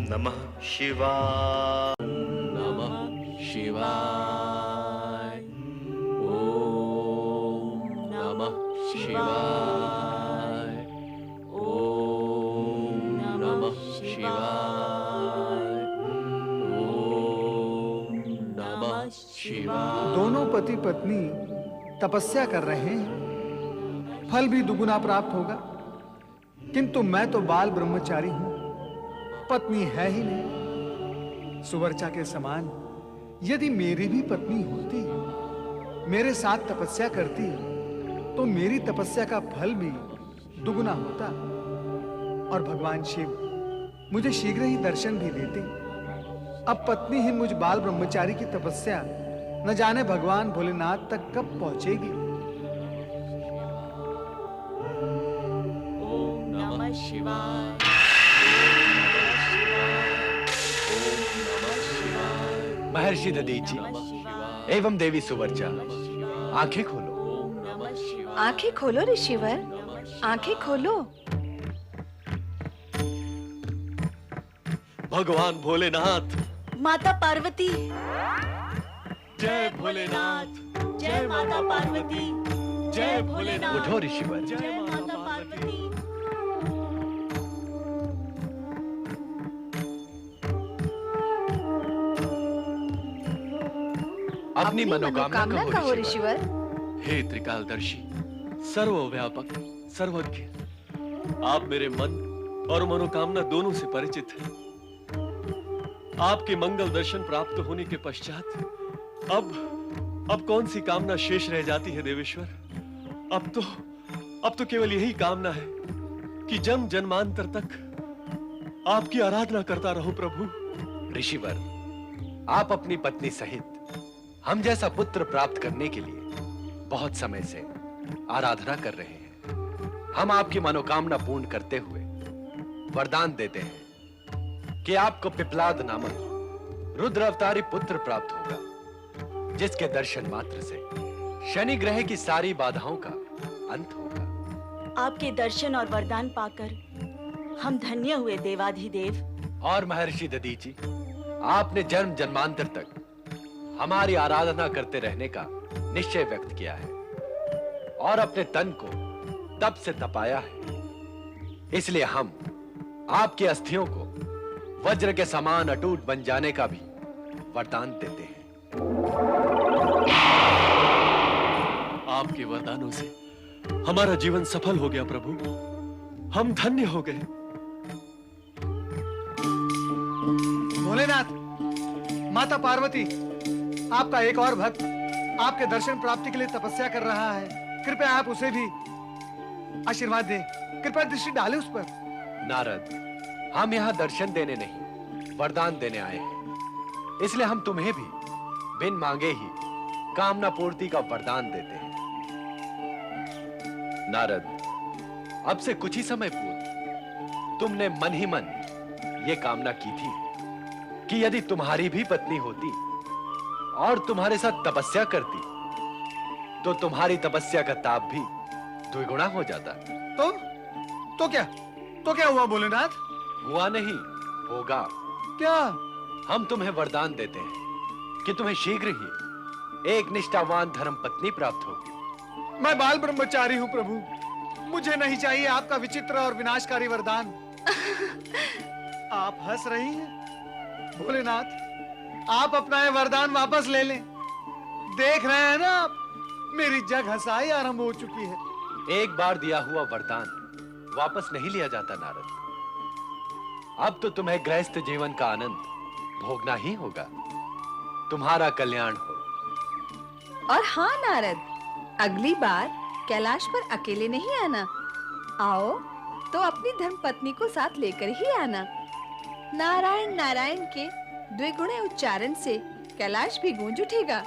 नमः शिवाय। नमः शिवाय। ओम नमः शिवाय। ओम नमः शिवाय। ओम नमः शिवाय। दोनों पति पत्नी तपस्या कर रहे हैं, फल भी दुगुना प्राप्त होगा। किंतु मैं तो बाल ब्रह्मचारी हूं, पत्नी है ही नहीं। सुवर्चा के समान यदि मेरी भी पत्नी होती, मेरे साथ तपस्या करती, तो मेरी तपस्या का फल भी दुगुना होता और भगवान शिव मुझे शीघ्र ही दर्शन भी देते। अब पत्नीहीन मुझ बाल ब्रह्मचारी की तपस्या न जाने भगवान भोलेनाथ तक कब पहुंचेगी। ओम नमः शिवाय। महर्षि दधीचि एवं देवी सुवर्चा, आंखें खोलो। आंखें खोलो ऋषिवर, आंखें खोलो। भगवान भोलेनाथ, माता पार्वती, जय भोलेनाथ, जय माता पार्वती, जय भोलेनाथ। उठो ऋषिवर। जय माता पार्वती। अपनी मनोकामना कहो ऋषिवर। हे त्रिकालदर्शी, सर्वव्यापक, सर्वज्ञ, आप मेरे मन और मनोकामना दोनों से परिचित हैं। आपके मंगल दर्शन प्राप्त होने के पश्चात अब कौन सी कामना शेष रह जाती है देवेश्वर? अब तो केवल यही कामना है कि जन्म जन्मांतर तक आपकी आराधना करता रहूं प्रभु। ऋषिवर, आप अपनी पत्नी सहित हम जैसा पुत्र प्राप्त करने के लिए बहुत समय से आराधना कर रहे हैं। हम आपकी मनोकामना पूर्ण करते हुए वरदान देते हैं कि आपको पिपलाद नामक रुद्र अवतारी पुत्र प्राप्त होगा, जिसके दर्शन मात्र से शनि ग्रह की सारी बाधाओं का अंत होगा। आपके दर्शन और वरदान पाकर हम धन्य हुए देवाधिदेव। और महर्षि दधीचि, आपने जन्म जन्मांतर तक हमारी आराधना करते रहने का निश्चय व्यक्त किया है और अपने तन को तप से तपाया है। इसलिए हम आपकी अस्थियों को वज्र के समान अटूट बन जाने का भी वरदान देते हैं। आपके वरदानों से हमारा जीवन सफल हो गया प्रभु, हम धन्य हो गए। भोलेनाथ, माता पार्वती, आपका एक और भक्त आपके दर्शन प्राप्ति के लिए तपस्या कर रहा है। कृपया आप उसे भी आशीर्वाद दें, कृपया दृष्टि डालें उस पर। नारद, हम यहाँ दर्शन देने नहीं, वरदान देने आए हैं। इसलिए हम तुम्हें भी बिन मांगे ही कामना पूर्ति का वरदान देते हैं। नारद, अब से कुछ ही समय पूर्व तुमने मन ही मन ये कामना की थी कि यदि तुम्हारी भी पत्नी होती और तुम्हारे साथ तपस्या करती, तो तुम्हारी तपस्या का ताप भी द्विगुना हो जाता। तो क्या हुआ भोलेनाथ? हुआ नहीं, होगा। क्या? हम तुम्हें वरदान देते हैं कि तुम्हें शीघ्र ही एक निष्ठावान धर्म पत्नी प्राप्त होगी। मैं बाल ब्रह्मचारी हूँ प्रभु, मुझे नहीं चाहिए आपका विचित्र और विनाशकारी वरदान। आप हंस रही हैं? भोलेनाथ, आप अपना ये वरदान वापस ले लें। देख रहे हैं ना आप, मेरी जग हंसाई आरंभ हो चुकी है। एक बार दिया हुआ वरदान वापस नहीं लिया जाता नारद। अब तो तुम्हें गृहस्थ जीवन का आनंद भोगना ही होगा। तुम्हारा कल्याण हो। और हाँ नारद, अगली बार कैलाश पर अकेले नहीं आना। आओ तो अपनी धर्मपत्नी को साथ लेकर ही आना। नारायण नारायण के द्विगुणे उच्चारण से कैलाश भी गूंज उठेगा।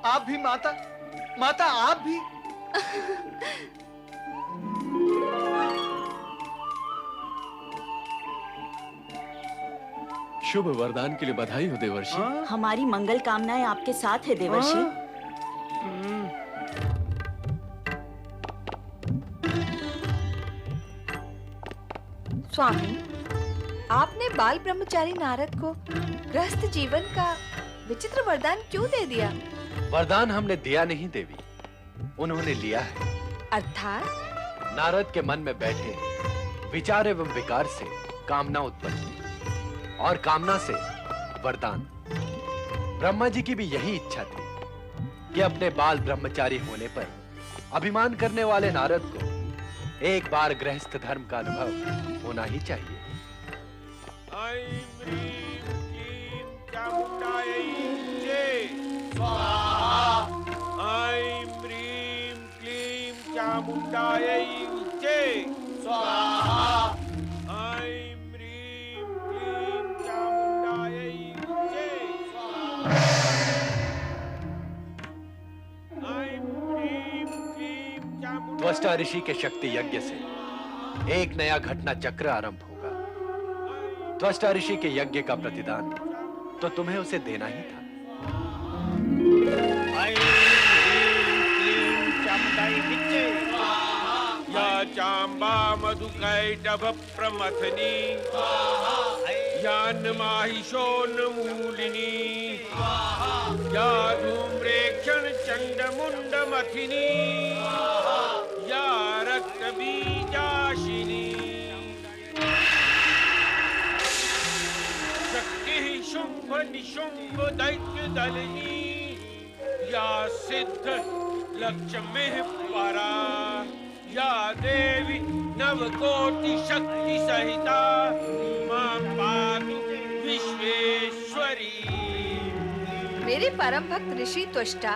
आप भी माता, आप भी। शुभ वरदान के लिए बधाई हो देवर्षि। हमारी मंगल कामनाएं आपके साथ है देवर्षि। स्वामी, आपने बाल ब्रह्मचारी नारद को गृहस्थ जीवन का विचित्र वरदान क्यों दे दिया? वरदान हमने दिया नहीं देवी, उन्होंने लिया है। अर्थात? नारद के मन में बैठे विचार एवं विकार से कामना उत्पन्न हुई और कामना से वरदान। ब्रह्मा जी की भी यही इच्छा थी कि अपने बाल ब्रह्मचारी होने पर अभिमान करने वाले नारद को एक बार गृहस्थ धर्म का अनुभव होना ही चाहिए। ऐं ह्रीं क्लीं चामुण्डायै जय स्वाहा। ऐं ह्रीं क्लीं चामुण्डायै जय स्वाहा। ऐं ह्रीं क्लीं चामुण्डायै जय स्वाहा। ऐं ह्रीं क्लीं चामुण्डायै। त्वष्टा ऋषि के शक्ति यज्ञ से एक नया घटना चक्र आरंभ होगा। त्वष्टा ऋषि के यज्ञ का प्रतिदान तो तुम्हें उसे देना ही था। ऐं ह्रीं क्लीं चामुण्डायै विच्चे या चाम्बा मधुकैटभ प्रमथनी या नमाहिषोन्मूलिनी या धूम्रेक्षण चण्डमुण्डमथिनी या रक्तबीजाशिनी। शुंभ निशुंभ दैत्य दलिनी या सिद्ध लक्ष्मी परा या देवी नवकोटि शक्ति सहिता मां पातु विश्वेश्वरी। मेरे परम भक्त ऋषि त्वष्टा।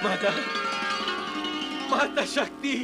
माता, माता शक्ति।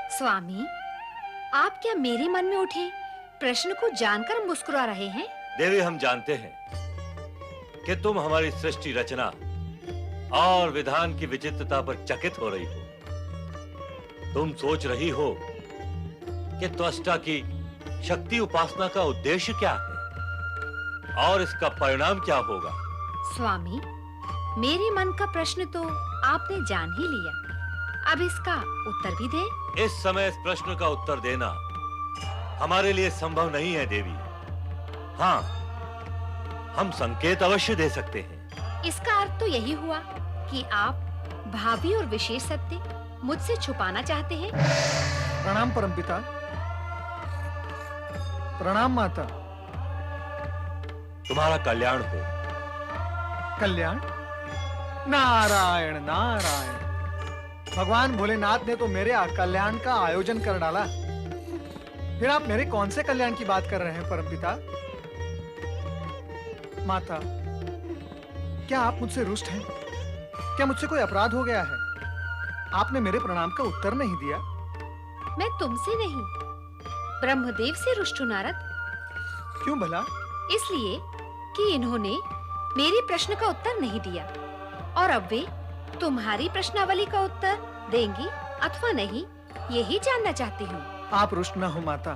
स्वामी, आप क्या मेरे मन में उठे प्रश्न को जानकर मुस्कुरा रहे हैं? देवी, हम जानते हैं कि तुम हमारी सृष्टि रचना और विधान की विचित्रता पर चकित हो रही हो। तुम सोच रही हो कि त्वष्टा की शक्ति उपासना का उद्देश्य क्या है और इसका परिणाम क्या होगा। स्वामी, मेरे मन का प्रश्न तो आपने जान ही लिया, अब इसका उत्तर भी दें। इस समय इस प्रश्न का उत्तर देना हमारे लिए संभव नहीं है देवी। हाँ, हम संकेत अवश्य दे सकते हैं। इसका अर्थ तो यही हुआ कि आप भावी और विशेष सत्य मुझसे छुपाना चाहते हैं। प्रणाम परमपिता। प्रणाम माता। तुम्हारा कल्याण हो। कल्याण? नारायण नारायण। भगवान भोलेनाथ ने तो मेरे कल्याण का आयोजन कर डाला, फिर आप मेरे कौन से कल्याण की बात कर रहे हैं परमपिता? माता, क्या आप मुझसे रुष्ट हैं? क्या मुझसे कोई अपराध हो गया है? आपने मेरे प्रणाम का उत्तर नहीं दिया। मैं तुमसे नहीं, ब्रह्मदेव से रुष्ट हूं नारद। क्यों भला? इसलिए कि इन्होंने मेरे प्रश्न का उत्तर नहीं दिया और अब वे तुम्हारी प्रश्नावली का उत्तर देंगी अथवा नहीं, यही जानना चाहती हूँ। आप रुष्ट न हो माता।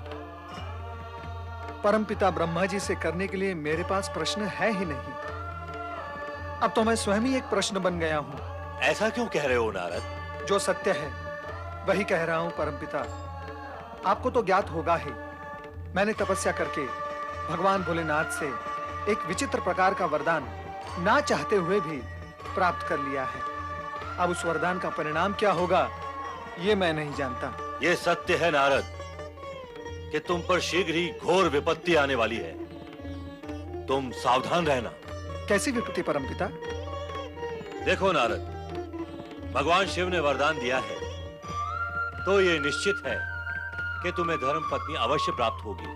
परमपिता ब्रह्मा जी से करने के लिए मेरे पास प्रश्न है ही नहीं। अब तो मैं स्वयं ही एक प्रश्न बन गया हूँ। ऐसा क्यों कह रहे हो नारद? जो सत्य है वही कह रहा हूँ परमपिता। आपको तो ज्ञात होगा ही, मैंने तपस्या करके भगवान भोलेनाथ से एक विचित्र प्रकार का वरदान ना चाहते हुए भी प्राप्त कर लिया है। अब उस वरदान का परिणाम क्या होगा ये मैं नहीं जानता। ये सत्य है नारद कि तुम पर शीघ्र ही घोर विपत्ति आने वाली है। तुम सावधान रहना। कैसी विपत्ति परमपिता? देखो नारद, भगवान शिव ने वरदान दिया है तो ये निश्चित है कि तुम्हें धर्म पत्नी अवश्य प्राप्त होगी।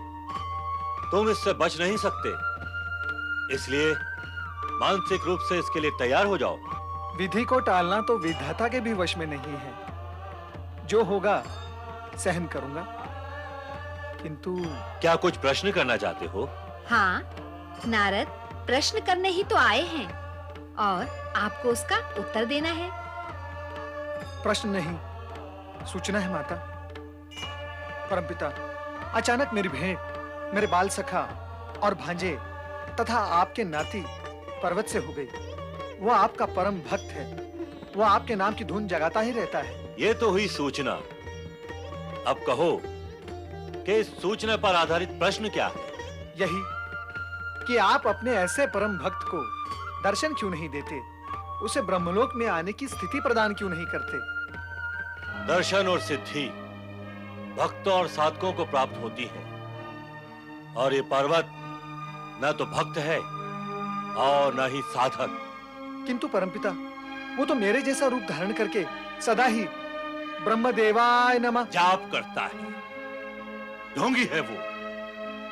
तुम इससे बच नहीं सकते, इसलिए मानसिक रूप से इसके लिए तैयार हो जाओ। विधि को टालना तो विधाता के भी वश में नहीं है। जो होगा सहन करूंगा। किंतु क्या कुछ प्रश्न करना चाहते हो? हाँ नारद, प्रश्न करने ही तो आए हैं और आपको उसका उत्तर देना है। प्रश्न नहीं, सूचना है माता। परमपिता, अचानक मेरी भेंट मेरे बाल सखा और भांजे तथा आपके नाती पर्वत से हो गई। वो आपका परम भक्त है, वो आपके नाम की धुन जगाता ही रहता है। ये तो हुई सूचना। अब कहो कि इस सूचना पर आधारित प्रश्न क्या है? यही कि आप अपने ऐसे परम भक्त को दर्शन क्यों नहीं देते, उसे ब्रह्मलोक में आने की स्थिति प्रदान क्यों नहीं करते? दर्शन और सिद्धि भक्तों और साधकों को प्राप्त होती है, और ये पर्वत न तो भक्त है और न ही साधक। किंतु परमपिता, वो तो मेरे जैसा रूप धारण करके सदा ही ब्रह्मदेवाय नमः जाप करता है। ढोंगी है वो,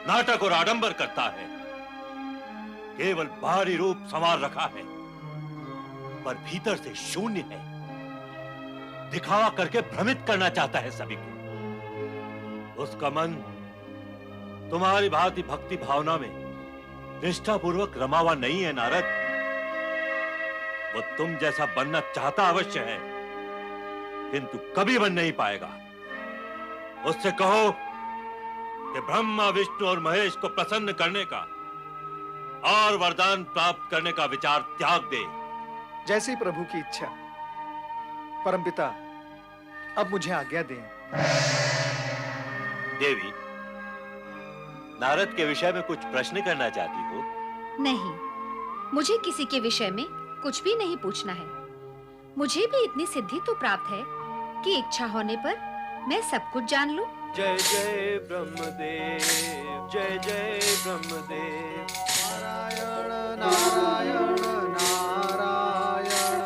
नाटक और आडंबर करता है, केवल बाहरी रूप संवार रखा है पर भीतर से शून्य है। दिखावा करके भ्रमित करना चाहता है सभी को। उसका मन तुम्हारी भांति भक्ति भावना में निष्ठापूर्वक रमा हुआ नहीं है नारद। वो तुम जैसा बनना चाहता अवश्य है, किंतु कभी बन नहीं पाएगा। उससे कहो कि ब्रह्मा विष्णु और महेश को प्रसन्न करने का और वरदान प्राप्त करने का विचार त्याग दे। जैसी प्रभु की इच्छा। परमपिता, अब मुझे आज्ञा दें। देवी, नारद के विषय में कुछ प्रश्न करना चाहती हो? नहीं, मुझे किसी के विषय में कुछ भी नहीं पूछना है। मुझे भी इतनी सिद्धि तो प्राप्त है कि इच्छा होने पर मैं सब कुछ जान लूं। जय जय ब्रह्मदेव, जय जय ब्रह्मदेव। नारायण नारायण नारायण,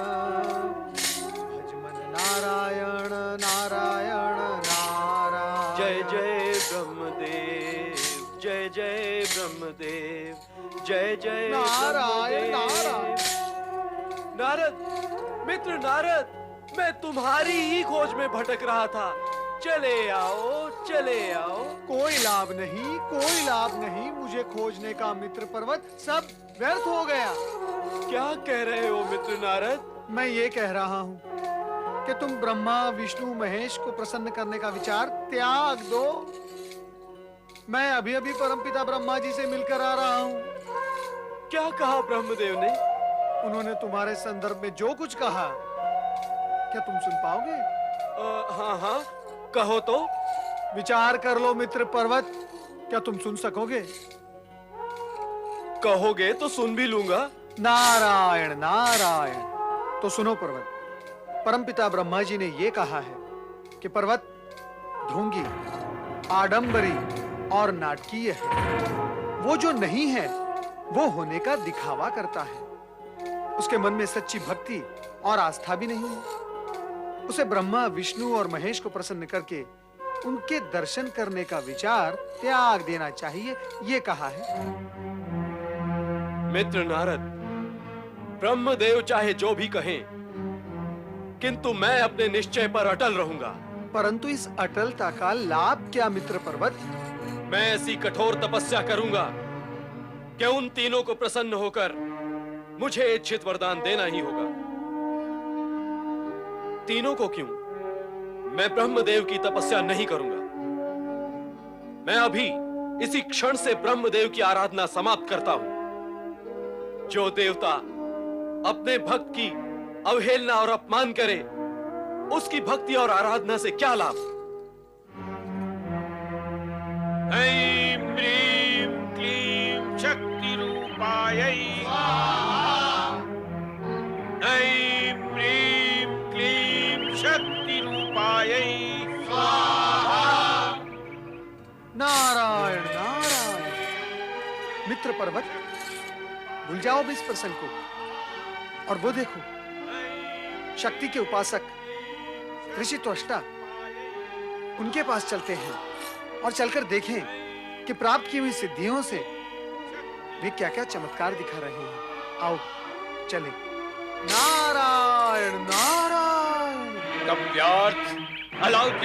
भजमन नारायण नारायण नारायण। जय जय ब्रह्मदेव, जय जय ब्रह्मदेव, जय जय नारायण नारायण। नारद, मित्र नारद, मैं तुम्हारी ही खोज में भटक रहा था। चले आओ, चले आओ। कोई लाभ नहीं, कोई लाभ नहीं। मुझे खोजने का मित्र पर्वत सब व्यर्थ हो गया। क्या कह रहे हो मित्र नारद? मैं ये कह रहा हूँ कि तुम ब्रह्मा विष्णु महेश को प्रसन्न करने का विचार त्याग दो। मैं अभी अभी परमपिता ब्रह्मा जी से मिलकर आ रहा हूँ। क्या कहा ब्रह्मदेव ने? उन्होंने तुम्हारे संदर्भ में जो कुछ कहा, क्या तुम सुन पाओगे? हाँ हाँ, कहो तो। विचार कर लो मित्र पर्वत, क्या तुम सुन सकोगे? कहोगे तो सुन भी लूंगा। नारायण नारायण। तो सुनो पर्वत, परमपिता ब्रह्मा जी ने ये कहा है कि पर्वत ढोंगी, आडंबरी और नाटकीय है। वो जो नहीं है वो होने का दिखावा करता है। उसके मन में सच्ची भक्ति और आस्था भी नहीं है। उसे ब्रह्मा विष्णु और महेश को प्रसन्न करके उनके दर्शन करने का विचार त्याग देना चाहिए, ये कहा है। मित्र नारद, ब्रह्मदेव चाहे जो भी कहें, किंतु मैं अपने निश्चय पर अटल रहूंगा। परंतु इस अटलता का लाभ क्या मित्र पर्वत? मैं ऐसी कठोर तपस्या करूंगा कि उन तीनों को प्रसन्न होकर मुझे इच्छित वरदान देना ही होगा। तीनों को क्यों? मैं ब्रह्मदेव की तपस्या नहीं करूंगा। मैं अभी इसी क्षण से ब्रह्मदेव की आराधना समाप्त करता हूं। जो देवता अपने भक्त की अवहेलना और अपमान करे, उसकी भक्ति और आराधना से क्या लाभ? ऐं ह्रीं क्लीं शक्ति रूपायै ऐं ह्रीं क्लीं शक्ति रूपायै नारायण नारायण। मित्र पर्वत, भूल जाओ भी इस प्रसंग को, और वो देखो, शक्ति के उपासक ऋषि त्वष्टा, उनके पास चलते हैं और चलकर देखें कि प्राप्त की हुई सिद्धियों से वे क्या-क्या चमत्कार दिखा रहे हैं। आओ चलें। नारायण नारायण। तब व्यर्थ अलौकिक